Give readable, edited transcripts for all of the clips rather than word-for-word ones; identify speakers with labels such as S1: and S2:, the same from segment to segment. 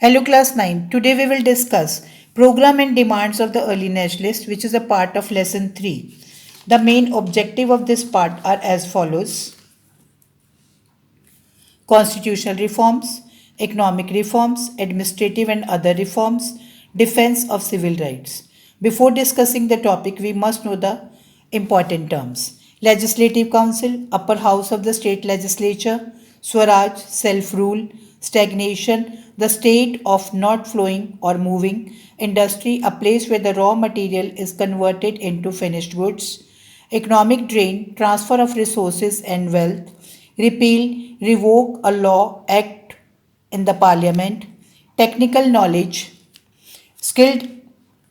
S1: Hello class 9. Today we will discuss program and demands of the early nationalists, which is a part of lesson 3. The main objective of this part are as follows: constitutional reforms, economic reforms, administrative and other reforms, defense of civil rights. Before discussing the topic, we must know the important terms: Legislative Council, upper house of the state legislature; Swaraj, self rule; stagnation, the state of not flowing or moving; industry, a place where the raw material is converted into finished goods; economic drain, transfer of resources and wealth; repeal, revoke a law, act in the parliament; technical knowledge, skilled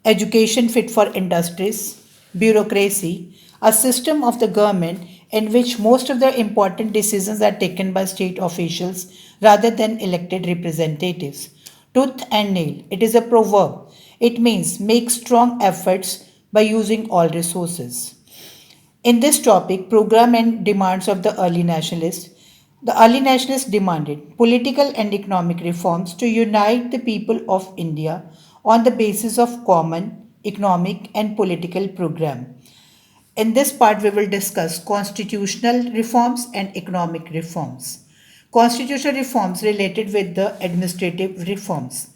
S1: education fit for industries; bureaucracy, a system of the government in which most of the important decisions are taken by state officials rather than elected representatives; tooth and nail, it is a proverb. It means make strong efforts by using all resources. In this topic, program and demands of the early nationalists demanded political and economic reforms to unite the people of India on the basis of common economic and political program. In this part, we will discuss constitutional reforms and economic reforms. Constitutional reforms related with the administrative reforms.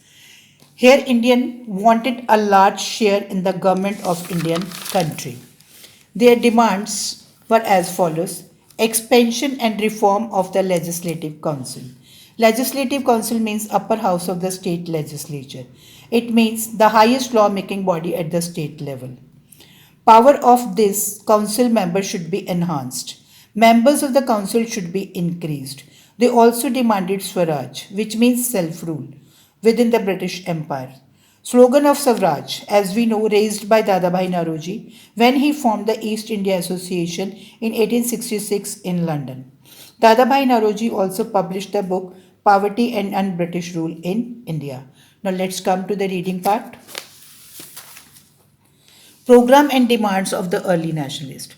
S1: Here, Indian wanted a large share in the government of Indian country. Their demands were as follows: expansion and reform of the Legislative Council. Legislative Council means upper house of the state legislature. It means the highest law-making body at the state level. Power of this council member should be enhanced. Members of the council should be increased. They also demanded Swaraj, which means self rule, within the British Empire. Slogan of Swaraj, as we know, raised by Dadabhai Naoroji when he formed the East India Association in 1866 in London. Dadabhai Naoroji also published the book Poverty and Un-British Rule in India. Now let's come to the reading part. Program and demands of the early nationalists.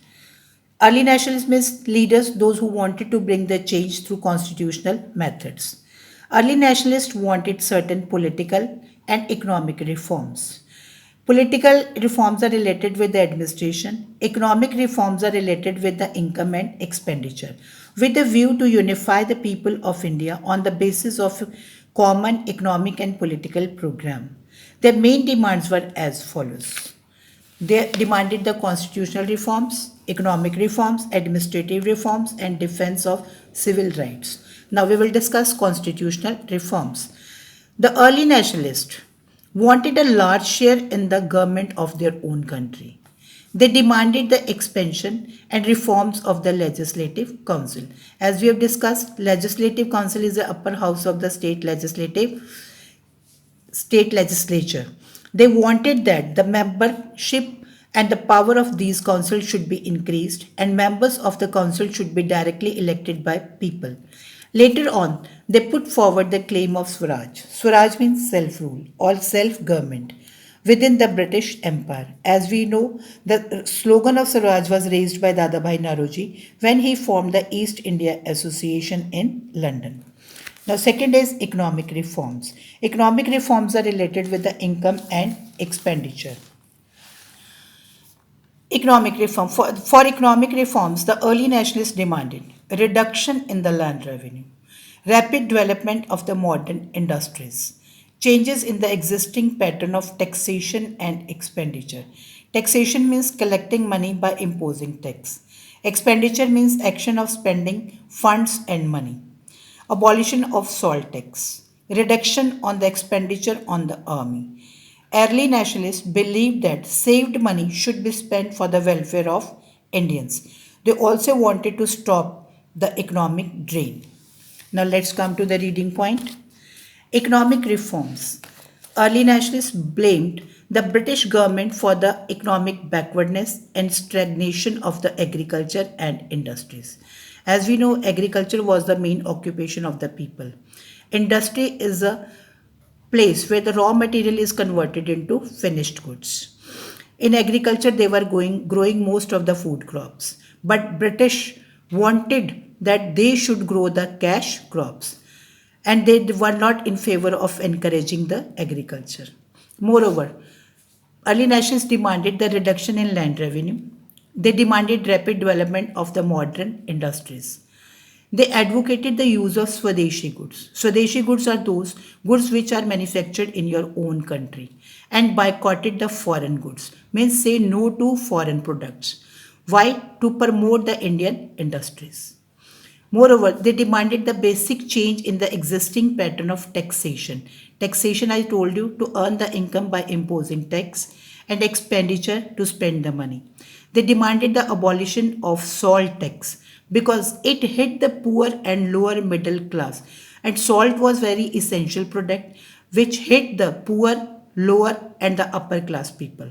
S1: Early nationalists means leaders, those who wanted to bring the change through constitutional methods. Early nationalists wanted certain political and economic reforms. Political reforms are related with the administration. Economic reforms are related with the income and expenditure, with a view to unify the people of India on the basis of common economic and political program. Their main demands were as follows: they demanded the constitutional reforms, economic reforms, administrative reforms, and defense of civil rights. Now we will discuss constitutional reforms. The early nationalists wanted a large share in the government of their own country. They demanded the expansion and reforms of the Legislative Council. As we have discussed, Legislative Council is the upper house of the state legislature. They wanted that the membership and the power of these councils should be increased and members of the council should be directly elected by people. Later on, they put forward the claim of Swaraj. Swaraj means self rule or self government within the British Empire. As we know, the slogan of Swaraj was raised by Dadabhai Naoroji when he formed the East India Association in London. Now, second is economic reforms. Economic reforms are related with the income and expenditure. Economic reform. For economic reforms, the early nationalists demanded a reduction in the land revenue, rapid development of the modern industries, changes in the existing pattern of taxation and expenditure. Taxation means collecting money by imposing tax. Expenditure means action of spending funds and money. Abolition of salt tax, reduction on the expenditure on the army. Early nationalists believed that saved money should be spent for the welfare of Indians. They also wanted to stop the economic drain. Now let's come to the reading point. Economic reforms. Early nationalists blamed the British government for the economic backwardness and stagnation of the agriculture and industries. As we know, agriculture was the main occupation of the people. Industry is a place where the raw material is converted into finished goods. In agriculture, they were growing most of the food crops, but British wanted that they should grow the cash crops. and they were not in favor of encouraging the agriculture. Moreover, early nations demanded the reduction in land revenue. They demanded rapid development of the modern industries. They advocated the use of Swadeshi goods. Swadeshi goods are those goods which are manufactured in your own country, and boycotted the foreign goods, means say no to foreign products. Why? To promote the Indian industries. Moreover, they demanded the basic change in the existing pattern of taxation. Taxation, I told you, to earn the income by imposing tax, and expenditure to spend the money. They demanded the abolition of salt tax because it hit the poor and lower middle class. And salt was very essential product which hit the poor, lower and the upper class people.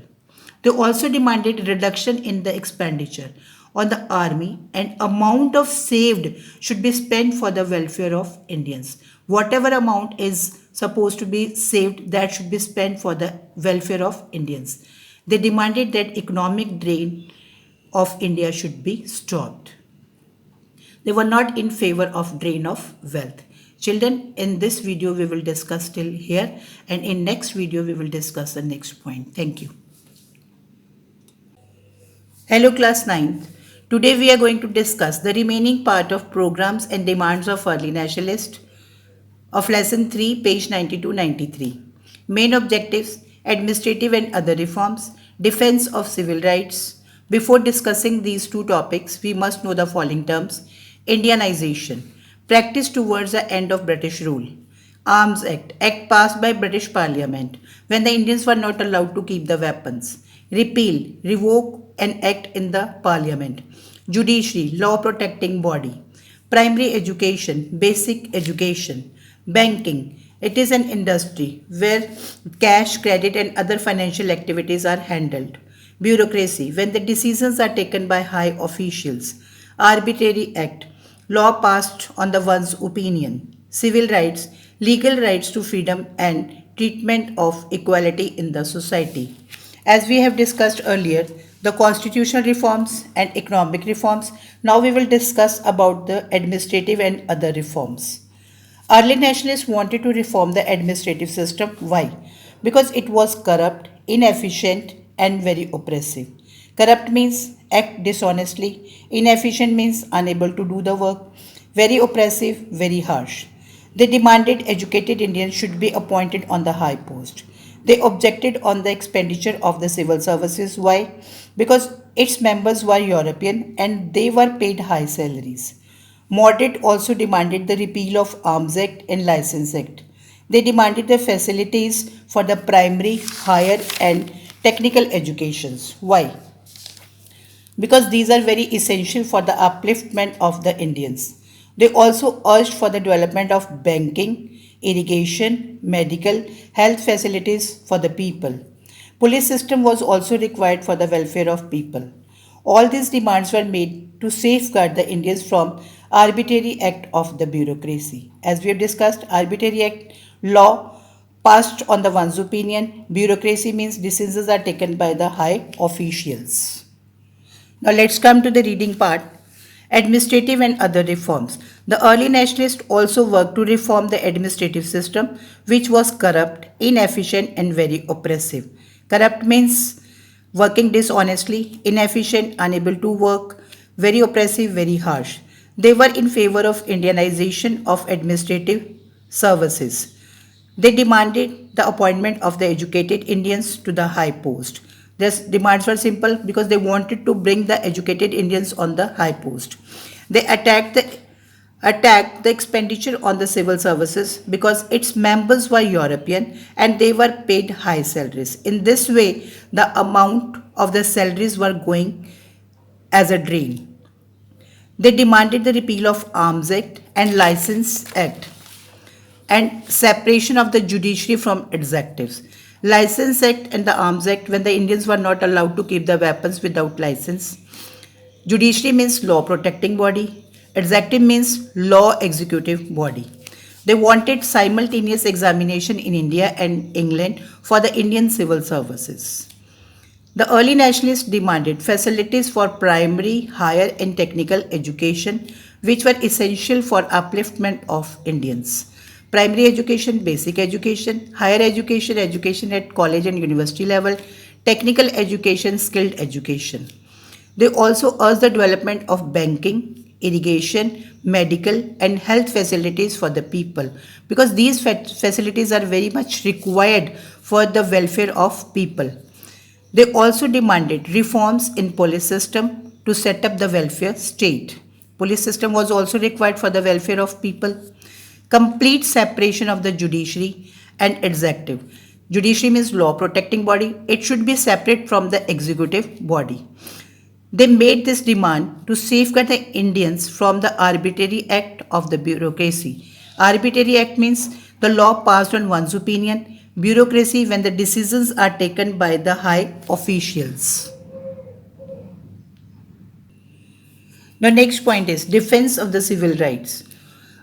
S1: They also demanded reduction in the expenditure on the army, and amount of saved should be spent for the welfare of Indians. Whatever amount is supposed to be saved, that should be spent for the welfare of Indians. They demanded that economic drain of India should be stopped. They were not in favor of drain of wealth. Children, in this video we will discuss till here, and in next video we will discuss the next point. Thank you. Hello class 9th. Today we are going to discuss the remaining part of programs and demands of early nationalists of lesson 3, page 92-93. Main objectives: administrative and other reforms, defense of civil rights. Before discussing these two topics, we must know the following terms: Indianization, practice towards the end of British rule. Arms Act, act passed by British Parliament when the Indians were not allowed to keep the weapons. Repeal, revoke an act in the Parliament. Judiciary, law protecting body. Primary education, basic education. Banking, it is an industry where cash, credit and other financial activities are handled. Bureaucracy, when the decisions are taken by high officials. Arbitrary act, law passed on the one's opinion. Civil rights, legal rights to freedom and treatment of equality in the society. As we have discussed earlier, the constitutional reforms and economic reforms, now we will discuss about the administrative and other reforms. Early nationalists wanted to reform the administrative system. Why? Because it was corrupt, inefficient, and very oppressive. Corrupt means act dishonestly, inefficient means unable to do the work, very oppressive, very harsh. They demanded educated Indians should be appointed on the high post. They objected on the expenditure of the civil services. Why? Because its members were European and they were paid high salaries. Moderate also demanded the repeal of Arms Act and License Act. They demanded the facilities for the primary, higher and technical educations. Why? Because these are very essential for the upliftment of the Indians. They also urged for the development of banking, irrigation, medical, health facilities for the people. Police system was also required for the welfare of people. All these demands were made to safeguard the Indians from arbitrary act of the bureaucracy. As we have discussed, arbitrary act, law passed on the one's opinion. Bureaucracy means decisions are taken by the high officials. Now let's come to the reading part. Administrative and other reforms. The early nationalists also worked to reform the administrative system, which was corrupt, inefficient, and very oppressive. Corrupt means working dishonestly, inefficient, unable to work, very oppressive, very harsh. They were in favor of Indianization of administrative services. They demanded the appointment of the educated Indians to the high post. Their demands were simple because they wanted to bring the educated Indians on the high post. They attacked the expenditure on the civil services because its members were European and they were paid high salaries. In this way, the amount of the salaries were going as a drain. They demanded the repeal of Arms Act and License Act and separation of the judiciary from executives. License Act and the Arms Act, when the Indians were not allowed to keep the weapons without license. Judiciary means law protecting body. Executive means law executive body. They wanted simultaneous examination in India and England for the Indian civil services. The early nationalists demanded facilities for primary, higher and technical education, which were essential for upliftment of Indians. primary education, basic education, higher education, education at college and university level, technical education, skilled education. They also urge the development of banking, irrigation, medical, and health facilities for the people, because these facilities are very much required for the welfare of people. They also demanded reforms in police system to set up the welfare state. Police system was also required for the welfare of people. Complete separation of the judiciary and executive. Judiciary means law protecting body. It should be separate from the executive body. They made this demand to safeguard the Indians from the arbitrary act of the bureaucracy. Arbitrary act means the law passed on one's opinion. Bureaucracy when the decisions are taken by the high officials. The next point is defense of the civil rights.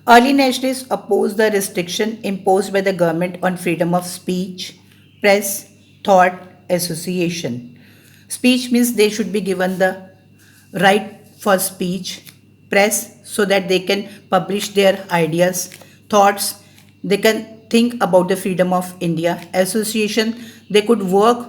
S1: Early nationalists opposed the restriction imposed by the government on freedom of speech, press, thought, association. Speech means they should be given the right for speech, press so that they can publish their ideas, thoughts, they can think about the freedom of India, association, they could work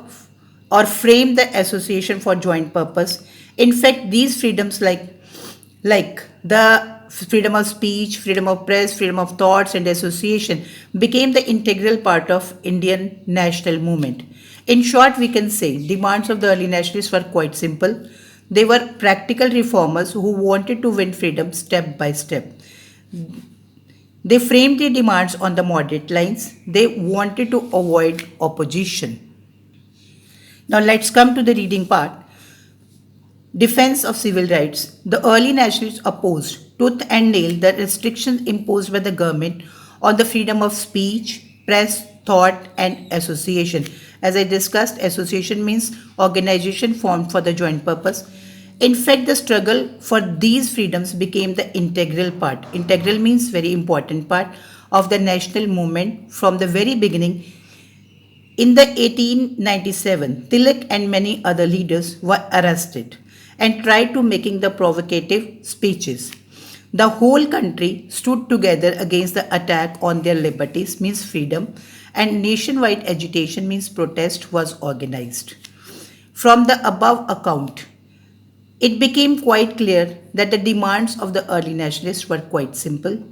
S1: or frame the association for joint purpose. In fact, these freedoms like the freedom of speech, freedom of press, freedom of thoughts and association became the integral part of Indian national movement. In short, we can say demands of the early nationalists were quite simple. They were practical reformers who wanted to win freedom step by step. They framed their demands on the moderate lines. They wanted to avoid opposition. Now let's come to the reading part. Defense of civil rights. The early nationalists opposed tooth and nail the restrictions imposed by the government on the freedom of speech, press, thought, and association. As I discussed, association means organization formed for the joint purpose. In fact, the struggle for these freedoms became the integral part. Integral means very important part of the national movement from the very beginning. In the 1897, Tilak and many other leaders were arrested and tried to making the provocative speeches. The whole country stood together against the attack on their liberties means freedom, and nationwide agitation means protest was organized. From the above account, it became quite clear that the demands of the early nationalists were quite simple.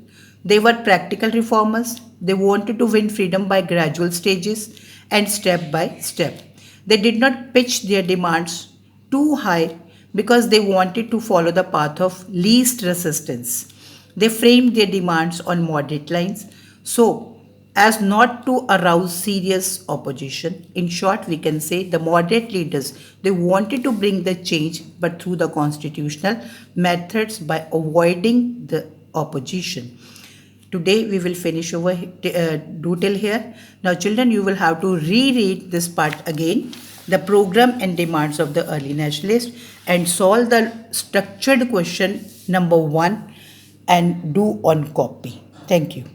S1: They were practical reformers. They wanted to win freedom by gradual stages and step by step. They did not pitch their demands too high because they wanted to follow the path of least resistance. They framed their demands on moderate lines so as not to arouse serious opposition. In short, we can say the moderate leaders, they wanted to bring the change but through the constitutional methods by avoiding the opposition. Today we will finish over do till here. Now children, you will have to reread this part again, the program and demands of the early nationalists, and solve the structured question number 1 and do on copy. Thank you.